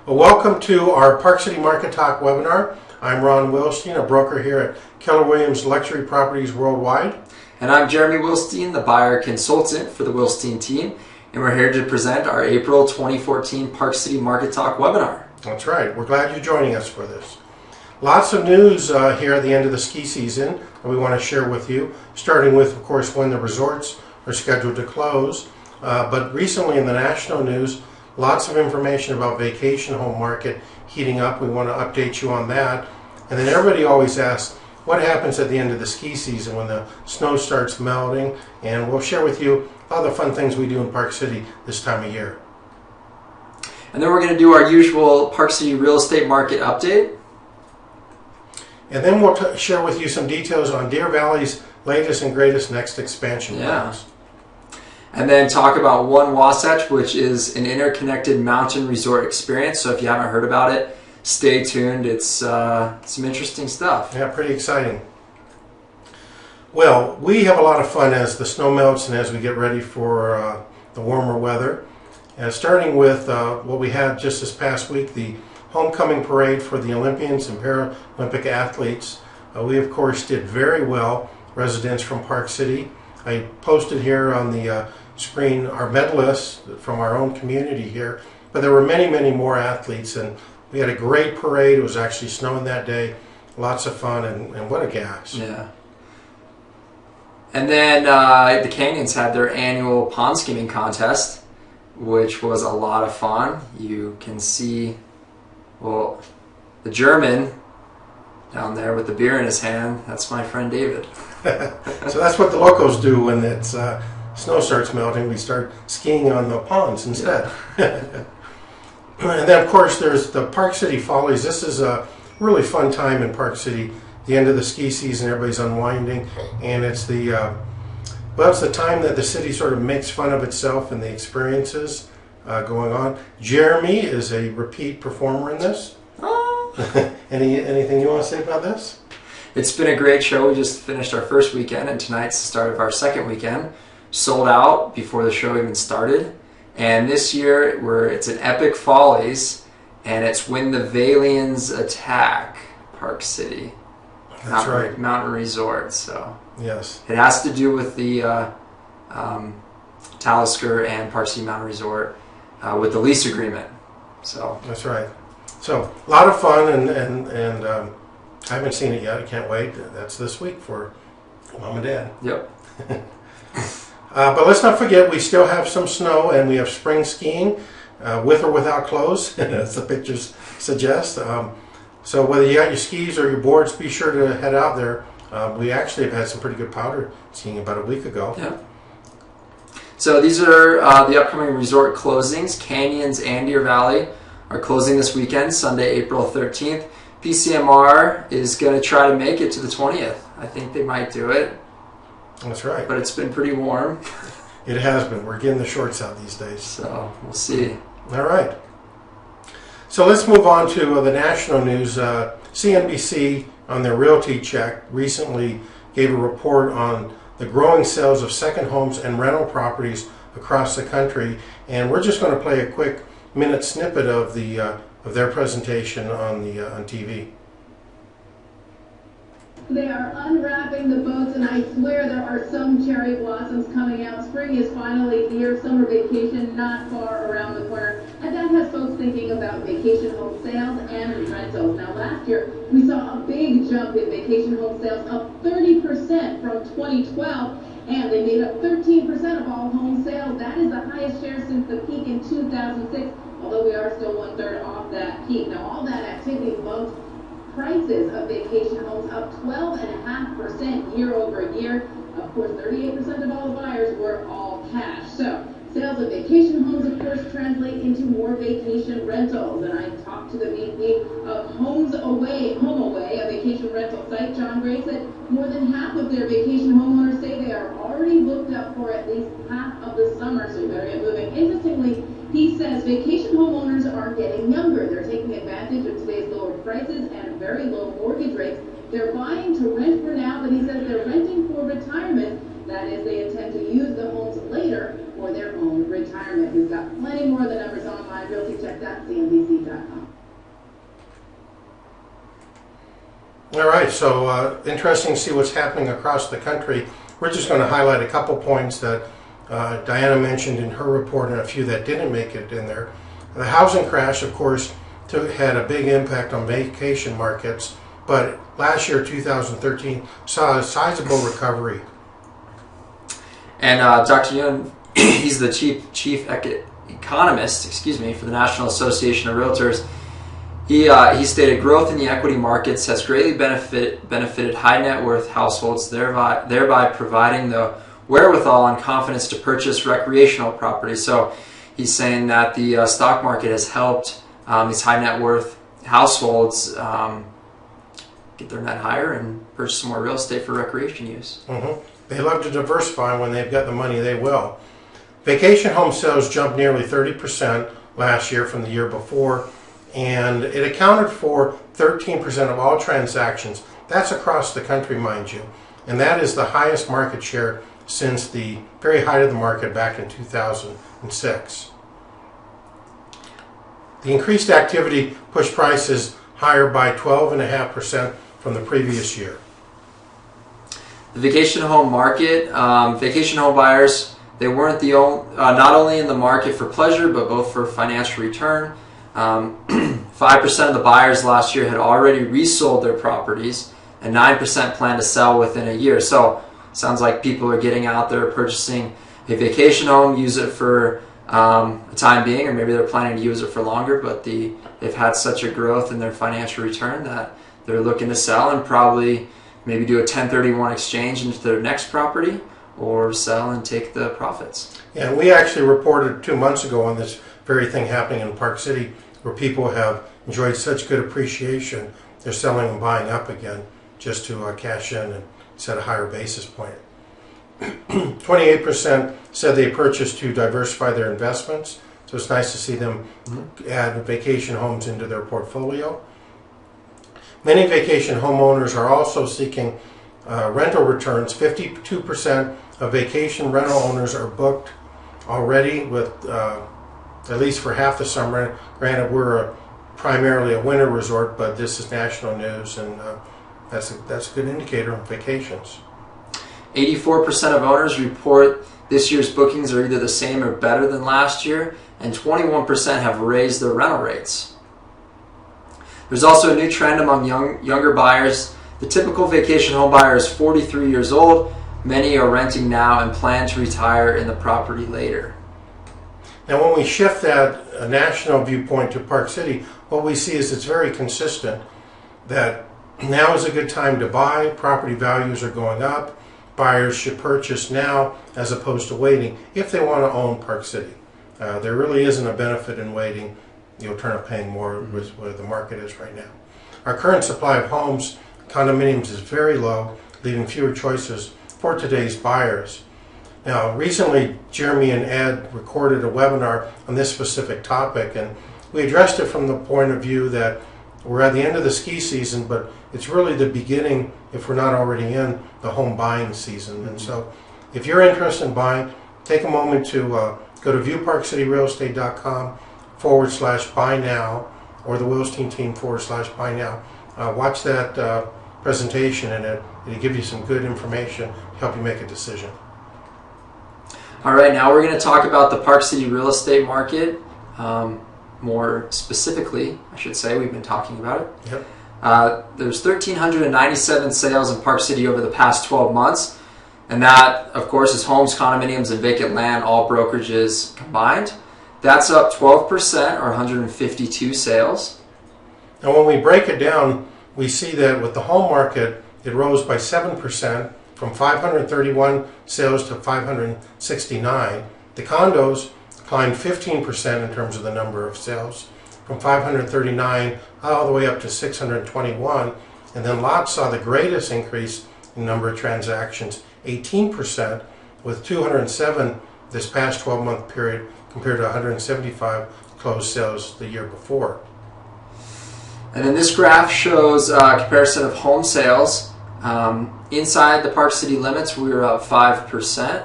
Well, welcome to our Park City Market Talk webinar. I'm Ron Wilstein, a broker here at Keller Williams Luxury Properties Worldwide. And I'm Jeremy Wilstein, the buyer consultant for the Wilstein team, and we're here to present our April 2014 Park City Market Talk webinar. That's right. We're glad you're joining us for this. Lots of news here at the end of the ski season that we want to share with you, starting with, of course, when the resorts are scheduled to close. But recently in the national news, lots of information about vacation home market heating up. We want to update you on that. And then everybody always asks, what happens at the end of the ski season when the snow starts melting? And we'll share with you all the fun things we do in Park City this time of year. And then we're going to do our usual Park City real estate market update. And then we'll share with you some details on Deer Valley's latest and greatest next expansion plans. And then talk about ONE Wasatch, which is an interconnected mountain resort experience. So if you haven't heard about it, stay tuned. It's some interesting stuff. Yeah, pretty exciting. Well, we have a lot of fun as the snow melts and as we get ready for the warmer weather. Starting with what we had just this past week, the homecoming parade for the Olympians and Paralympic athletes. We, of course, did very well, residents from Park City. I posted here on the screen our medalists from our own community here, but there were many, many more athletes, and we had a great parade. It was actually snowing that day. Lots of fun, and what a gas. Yeah. And then the Canyons had their annual pond skimming contest, which was a lot of fun. You can see, well, the German down there with the beer in his hand. That's my friend David. So that's what the locals do when it's snow starts melting. We start skiing on the ponds instead. Yeah. And then, of course, there's the Park City Follies. This is a really fun time in Park City. The end of the ski season, everybody's unwinding, and it's the it's the time that the city sort of makes fun of itself and the experiences going on. Jeremy is a repeat performer in this. Anything you want to say about this? It's been a great show. We just finished our first weekend, and tonight's the start of our second weekend. Sold out before the show even started. And this year, it's an epic Follies, and it's When the Valians Attack Park City. That's right. Mountain Resort. So yes, it has to do with the Talisker and Park City Mountain Resort with the lease agreement. So that's right. So a lot of fun, and I haven't seen it yet. I can't wait. That's this week for Mom and Dad. Yep. But let's not forget, we still have some snow, and we have spring skiing with or without clothes, as the pictures suggest. So whether you got your skis or your boards, be sure to head out there. We actually have had some pretty good powder skiing about a week ago. Yeah. So these are the upcoming resort closings. Canyons and Deer Valley are closing this weekend, Sunday, April 13th. PCMR is going to try to make it to the 20th. I think they might do it. That's right. But it's been pretty warm. It has been. We're getting the shorts out these days. So we'll see. All right. So let's move on to the national news. CNBC, on their realty check, recently gave a report on the growing sales of second homes and rental properties across the country. And we're just going to play a quick minute snippet of their presentation on TV. They are unwrapping the boats, and I swear there are some cherry blossoms coming out. Spring is finally here, summer vacation not far around the corner, and that has folks thinking about vacation home sales and rentals. Now, last year, we saw a big jump in vacation home sales, up 30% from 2012, and they made up 13% of all home sales. That is the highest share since the peak in 2006, although we are still 1/3 off that peak. Now, all that activity bumped prices of vacation homes up 12.5% year over year. Of course, 38% of all the buyers were all cash. So sales of vacation homes, of course, translate into more vacation rentals. And I talked to the VP of Home Away, a vacation rental site. John Gray said more than half of their vacation homeowners say they are already booked up for at least half of the summer, so you better get moving. Interestingly, he says vacation homeowners are getting younger. They're taking advantage of today's lower prices and very low mortgage rates. They're buying to rent for now, but he says they're renting for retirement. That is, they intend to use the homes later for their own retirement. We've got plenty more of the numbers online. online, realtycheck.cnbc.com. All right, so interesting to see what's happening across the country. We're just going to highlight a couple points that Diana mentioned in her report and a few that didn't make it in there. The housing crash, of course, had a big impact on vacation markets, but last year, 2013, saw a sizable recovery. And Dr. Yun, he's the chief economist, for the National Association of Realtors. He stated growth in the equity markets has greatly benefited high net worth households, thereby providing the wherewithal and confidence to purchase recreational property. So he's saying that the stock market has helped these high net worth households get their net higher and purchase some more real estate for recreation use. Mm-hmm. They love to diversify. When they've got the money, they will. Vacation home sales jumped nearly 30% last year from the year before, and it accounted for 13% of all transactions. That's across the country, mind you, and that is the highest market share since the very height of the market back in 2006. The increased activity pushed prices higher by 12.5% from the previous year. The vacation home market, vacation home buyers, they weren't not only in the market for pleasure, but both for financial return. 5% of the buyers last year had already resold their properties, and 9% plan to sell within a year. So sounds like people are getting out there, purchasing a vacation home, use it for a time being, or maybe they're planning to use it for longer, but they've had such a growth in their financial return that they're looking to sell and probably maybe do a 1031 exchange into their next property, or sell and take the profits. Yeah, and we actually reported 2 months ago on this very thing happening in Park City, where people have enjoyed such good appreciation, they're selling and buying up again just to cash in and set a higher basis point. 28% said they purchased to diversify their investments, so it's nice to see them add vacation homes into their portfolio. Many vacation homeowners are also seeking rental returns. 52% of vacation rental owners are booked already, with at least for half the summer. Granted, we're primarily a winter resort, but this is national news, and that's a good indicator of vacations. 84% of owners report this year's bookings are either the same or better than last year, and 21% have raised their rental rates. There's also a new trend among younger buyers. The typical vacation home buyer is 43 years old. Many are renting now and plan to retire in the property later. Now, when we shift that national viewpoint to Park City, what we see is it's very consistent that now is a good time to buy. Property values are going up. Buyers should purchase now as opposed to waiting if they want to own Park City. There really isn't a benefit in waiting. You'll turn up paying more with where the market is right now. Our current supply of homes, condominiums, is very low, leaving fewer choices for today's buyers. Now, recently, Jeremy and Ed recorded a webinar on this specific topic, and we addressed it from the point of view that we're at the end of the ski season, but it's really the beginning, if we're not already in, the home buying season. And so if you're interested in buying, take a moment to go to BuyParkCityRealEstate.com/buy now, or the Wilstein team /buy now. Watch that presentation, and it'll give you some good information to help you make a decision. All right, now we're going to talk about the Park City real estate market. More specifically, I should say, we've been talking about it. Yep. There's 1,397 sales in Park City over the past 12 months, and that, of course, is homes, condominiums, and vacant land, all brokerages combined. That's up 12%, or 152 sales. And when we break it down, we see that with the home market, it rose by 7%, from 531 sales to 569. The condos climbed 15% in terms of the number of sales, from 539 all the way up to 621. And then lots saw the greatest increase in number of transactions, 18%, with 207 this past 12-month period compared to 175 closed sales the year before. And then this graph shows a comparison of home sales. Inside the Park City limits, we were up 5%,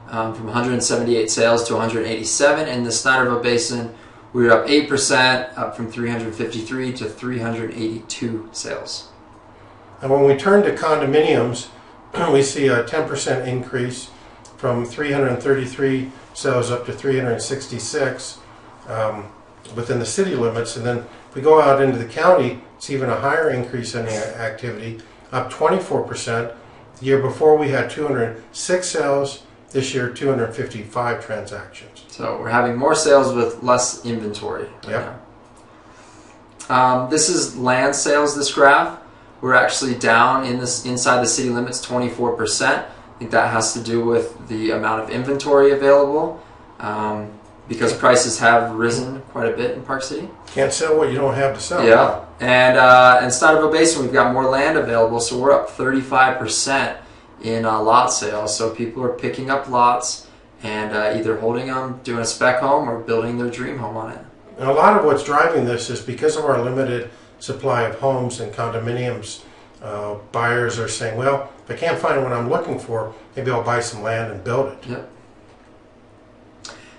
from 178 sales to 187. In the Snyderville Basin, we were up 8%, up from 353 to 382 sales. And when we turn to condominiums, we see a 10% increase from 333 sales up to 366 within the city limits. And then if we go out into the county, it's even a higher increase in the activity, up 24%. The year before we had 206 sales, this year 255 transactions. So we're having more sales with less inventory. Yep. This is land sales, this graph. We're actually down inside the city limits 24%. I think that has to do with the amount of inventory available because prices have risen quite a bit in Park City. Can't sell what you don't have to sell. Yeah, and in Stuyvesant Basin we've got more land available, so we're up 35% in lot sales. So people are picking up lots and either holding them, doing a spec home, or building their dream home on it. And a lot of what's driving this is because of our limited supply of homes and condominiums. Buyers are saying, well, if I can't find what I'm looking for, maybe I'll buy some land and build it. Yep.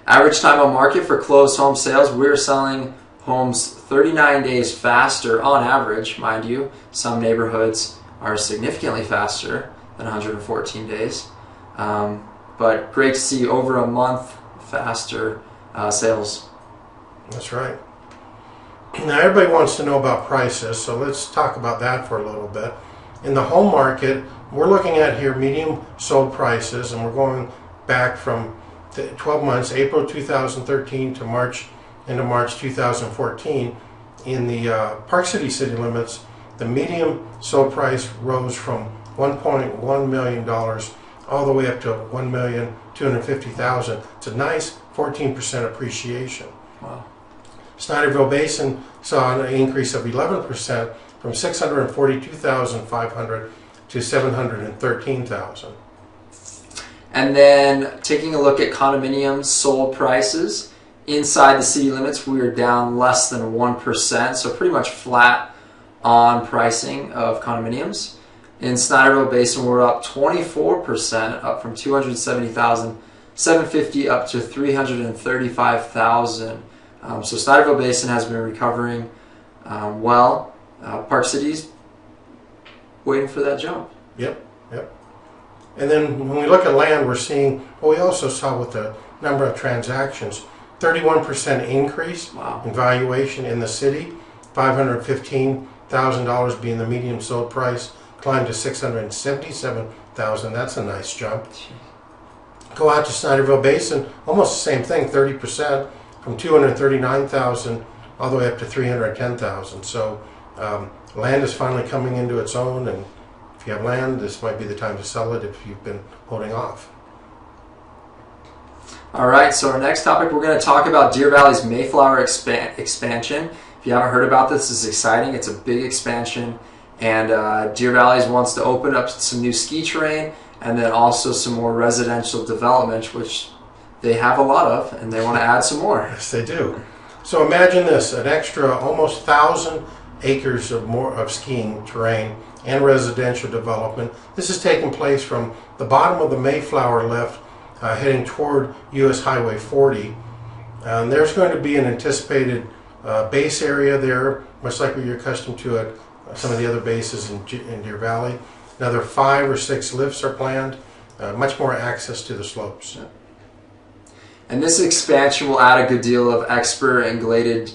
Average time on market for closed home sales, we're selling homes 39 days faster on average, mind you. Some neighborhoods are significantly faster than 114 days. But great to see over a month faster sales. That's right. Now everybody wants to know about prices, so let's talk about that for a little bit. In the home market, we're looking at here medium sold prices, and we're going back from 12 months, April 2013 to into March 2014. In the Park City city limits, the medium sold price rose from $1.1 million all the way up to $1,250,000. It's a nice 14% appreciation. Wow. Snyderville Basin saw an increase of 11% from $642,500 to $713,000. And then taking a look at condominiums sold prices, inside the city limits we are down less than 1%, so pretty much flat on pricing of condominiums. In Snyderville Basin we're up 24%, up from $270,750 up to $335,000. So Snyderville Basin has been recovering well. Park City's waiting for that jump. Yep. And then when we look at land, we're seeing, well, we also saw with the number of transactions, 31% increase in valuation in the city, $515,000 being the medium sold price, climbed to $677,000. That's a nice jump. Go out to Snyderville Basin, almost the same thing, 30%. From $239,000 all the way up to $310,000. So land is finally coming into its own, and if you have land, this might be the time to sell it if you've been holding off. All right, so our next topic, we're going to talk about Deer Valley's Mayflower expansion. If you haven't heard about this, it's exciting. It's a big expansion, and Deer Valley wants to open up some new ski terrain and then also some more residential development, which they have a lot of, and they want to add some more. Yes, they do. So imagine this, an extra almost 1,000 acres of skiing terrain and residential development. This is taking place from the bottom of the Mayflower lift heading toward US Highway 40. There's going to be an anticipated base area there, much like what you're accustomed to at some of the other bases in Deer Valley. Another 5 or 6 lifts are planned, much more access to the slopes. Yeah. And this expansion will add a good deal of expert and graded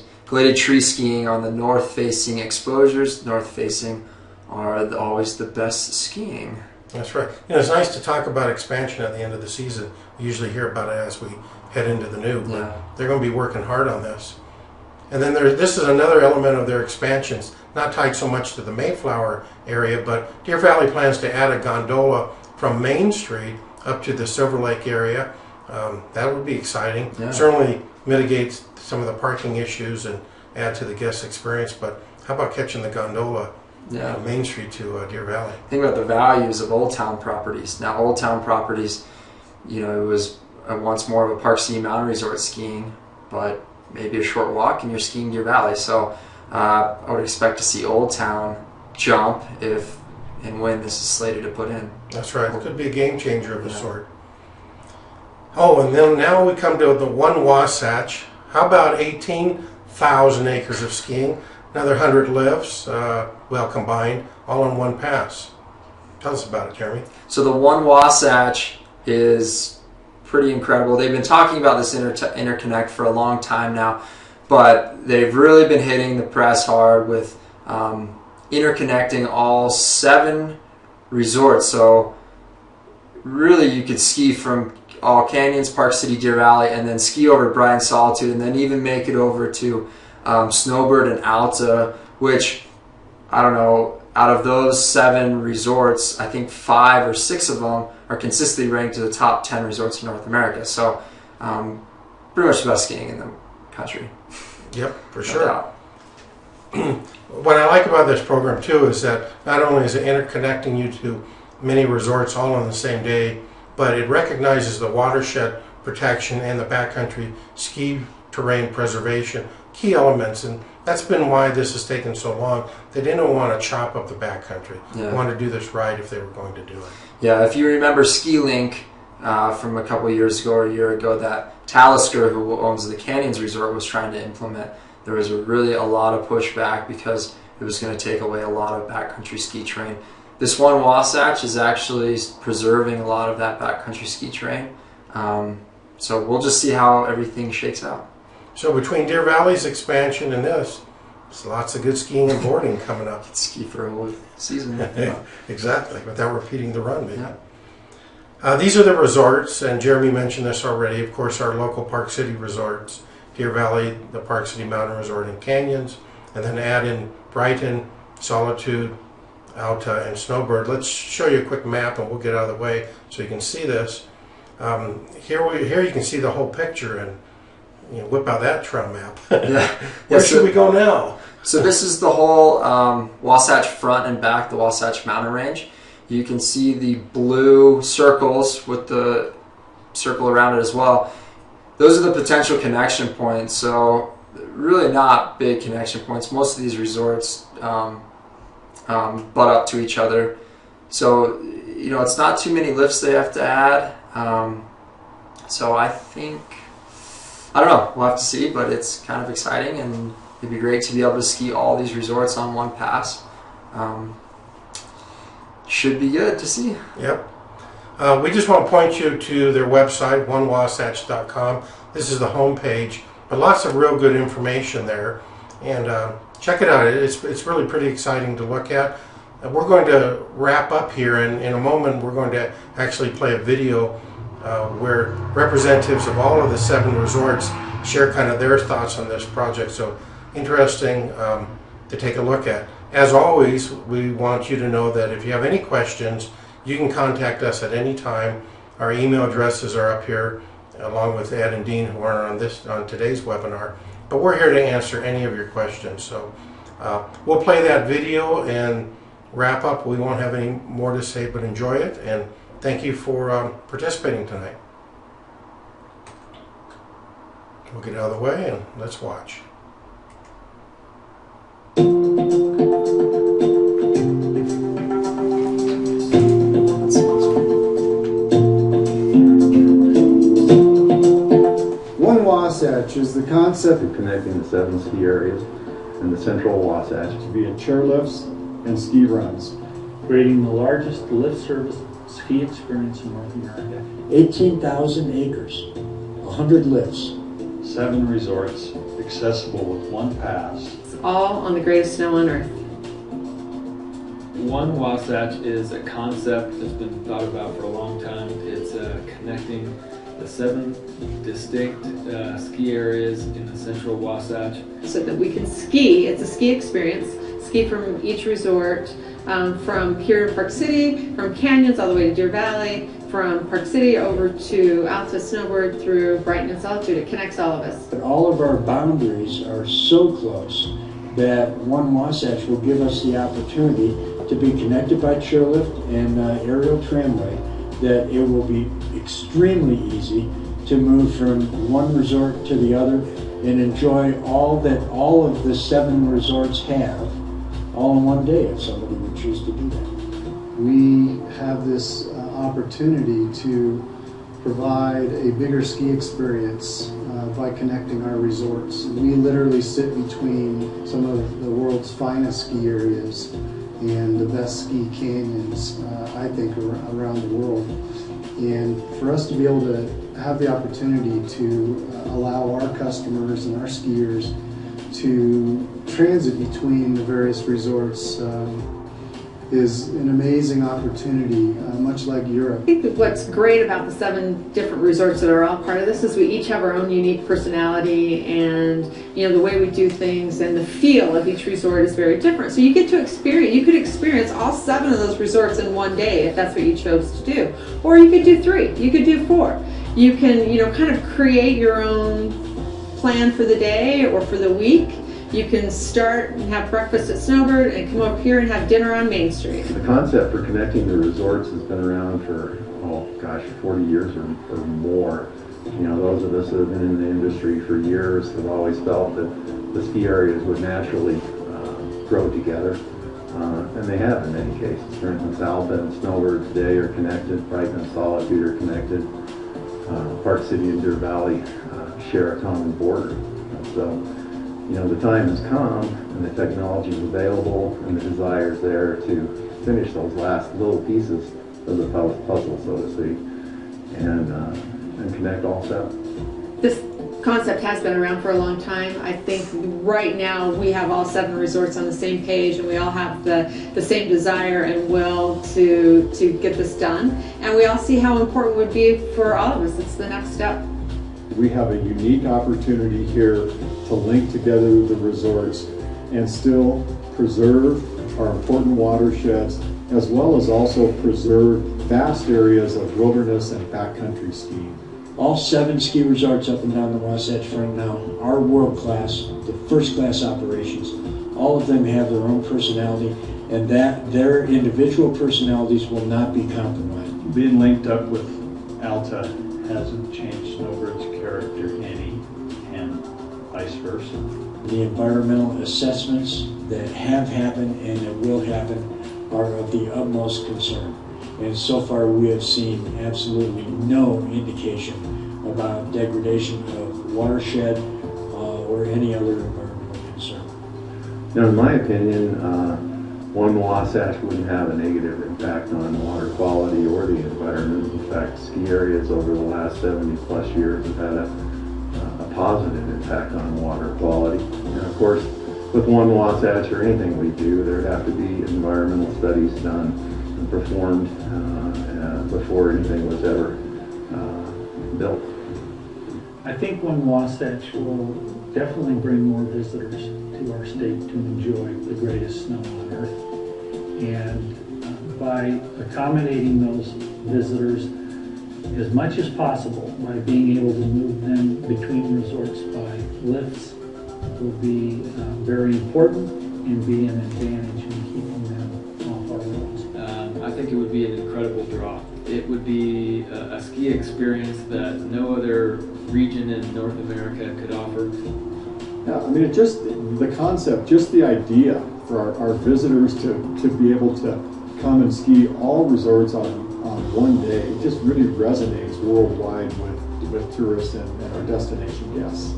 tree skiing on the north-facing exposures. North-facing are always the best skiing. That's right. It's nice to talk about expansion at the end of the season. We usually hear about it as we head into the new, but they're going to be working hard on this. And then this is another element of their expansions, not tied so much to the Mayflower area, but Deer Valley plans to add a gondola from Main Street up to the Silver Lake area. That would be exciting. Yeah. Certainly mitigates some of the parking issues and add to the guest experience, but how about catching the gondola Main Street to Deer Valley? Think about the values of Old Town properties. Now, Old Town properties, it was once more of a Park City Mountain Resort skiing, but maybe a short walk and you're skiing Deer Valley. So I would expect to see Old Town jump if and when this is slated to put in. That's right. It could be a game changer of a sort. Oh, and then now we come to the ONE Wasatch. How about 18,000 acres of skiing, another 100 lifts, well combined, all in one pass. Tell us about it, Jeremy. So the ONE Wasatch is pretty incredible. They've been talking about this interconnect for a long time now, but they've really been hitting the press hard with interconnecting all 7 resorts. So really you could ski from all Canyons, Park City, Deer Valley, and then ski over to Brighton Solitude, and then even make it over to Snowbird and Alta, which, I don't know, out of those 7 resorts, I think 5 or 6 of them are consistently ranked to the top 10 resorts in North America. So pretty much the best skiing in the country. Yep, for sure. What I like about this program too is that not only is it interconnecting you to many resorts all on the same day, but it recognizes the watershed protection and the backcountry ski terrain preservation, key elements, and that's been why this has taken so long. They didn't want to chop up the backcountry. They wanted to do this right if they were going to do it. Yeah, if you remember Ski Link from a couple of years ago or a year ago that Talisker, who owns the Canyons Resort, was trying to implement, there was really a lot of pushback because it was going to take away a lot of backcountry ski terrain. This ONE Wasatch is actually preserving a lot of that backcountry ski terrain. So we'll just see how everything shakes out. So between Deer Valley's expansion and this, there's lots of good skiing and boarding coming up. You could ski for a whole season. Exactly, without repeating the run, maybe. Yeah. These are the resorts, and Jeremy mentioned this already. Of course, our local Park City resorts, Deer Valley, the Park City Mountain Resort and Canyons, and then add in Brighton, Solitude, Alta, and Snowbird. Let's show you a quick map, and we'll get out of the way so you can see this. Here you can see the whole picture, and whip out that trail map. Where should we go now? So this is the whole Wasatch front and back, the Wasatch Mountain Range. You can see the blue circles with the circle around it as well. Those are the potential connection points. So really not big connection points. Most of these resorts butt up to each other. So it's not too many lifts they have to add. So I think, I don't know, we'll have to see, but it's kind of exciting, and it'd be great to be able to ski all these resorts on one pass. Should be good to see. Yep. We just want to point you to their website, ONEWasatch.com. This is the home page, but lots of real good information there. And check it out. It's really pretty exciting to look at. We're going to wrap up here, and in a moment we're going to actually play a video where representatives of all of the 7 resorts share kind of their thoughts on this project. So interesting to take a look at. As always, we want you to know that if you have any questions, you can contact us at any time. Our email addresses are up here, along with Ed and Dean, who are on today's webinar. But we're here to answer any of your questions. So we'll play that video and wrap up. We won't have any more to say, but enjoy it. And thank you for participating tonight. We'll get out of the way and let's watch. ONE Wasatch is the concept of connecting the 7 ski areas and the central Wasatch via chairlifts and ski runs, creating the largest lift service ski experience in North America. 18,000 acres, 100 lifts. 7 resorts, accessible with one pass. It's all on the greatest snow on earth. ONE Wasatch is a concept that's been thought about for a long time. It's connecting the 7 distinct ski areas in the central Wasatch. So that we can ski, it's a ski experience, ski from each resort, from here to Park City, from Canyons all the way to Deer Valley, from Park City over to Alta, Snowbird, through Brighton and Solitude. It connects all of us. But all of our boundaries are so close that ONE Wasatch will give us the opportunity to be connected by chairlift and aerial tramway, that it will be extremely easy to move from one resort to the other and enjoy all that all of the 7 resorts have all in one day if somebody would choose to do that. We have this opportunity to provide a bigger ski experience by connecting our resorts. We literally sit between some of the world's finest ski areas and the best ski canyons, I think, around the world. And for us to be able to have the opportunity to allow our customers and our skiers to transit between the various resorts is an amazing opportunity, much like Europe. I think what's great about the 7 different resorts that are all part of this is we each have our own unique personality, and the way we do things and the feel of each resort is very different. So you get to experience, you could experience all 7 of those resorts in one day if that's what you chose to do. Or you could do 3, you could do 4. You can, kind of create your own plan for the day or for the week. You can start and have breakfast at Snowbird and come over here and have dinner on Main Street. The concept for connecting the resorts has been around for, 40 years or more. Those of us that have been in the industry for years have always felt that the ski areas would naturally grow together. And they have in many cases. For instance, Alta and Snowbird today are connected, Brighton and Solitude are connected. Park City and Deer Valley share a common border. So, the time has come and the technology is available and the desire is there to finish those last little pieces of the puzzle, so to speak, and connect all 7. This concept has been around for a long time. I think right now we have all 7 resorts on the same page, and we all have the same desire and will to get this done. And we all see how important it would be for all of us. It's the next step. We have a unique opportunity here to link together the resorts and still preserve our important watersheds, as well as also preserve vast areas of wilderness and backcountry skiing. All 7 ski resorts up and down the Wasatch Front now are world-class, the first-class operations. All of them have their own personality, and that their individual personalities will not be compromised. Being linked up with Alta hasn't changed Snowbird's character any, and vice versa. The environmental assessments that have happened and that will happen are of the utmost concern. And so far we have seen absolutely no indication about degradation of watershed or any other environmental concern. In my opinion, ONE Wasatch wouldn't have a negative impact on water quality or the environment. In fact, ski areas over the last 70+ years have had a positive impact on water quality. And of course, with ONE Wasatch or anything we do, there'd have to be environmental studies done and performed before anything was ever built. I think ONE Wasatch will definitely bring more visitors to our state to enjoy the greatest snow on earth. And by accommodating those visitors as much as possible, by being able to move them between resorts by lifts, will be very important and be an advantage in keeping them off our roads. I think it would be an incredible draw. It would be a ski experience that no other region in North America could offer. Yeah, I mean, the concept, just the idea for our visitors to be able to come and ski all resorts on one day, it just really resonates worldwide with tourists and our destination guests.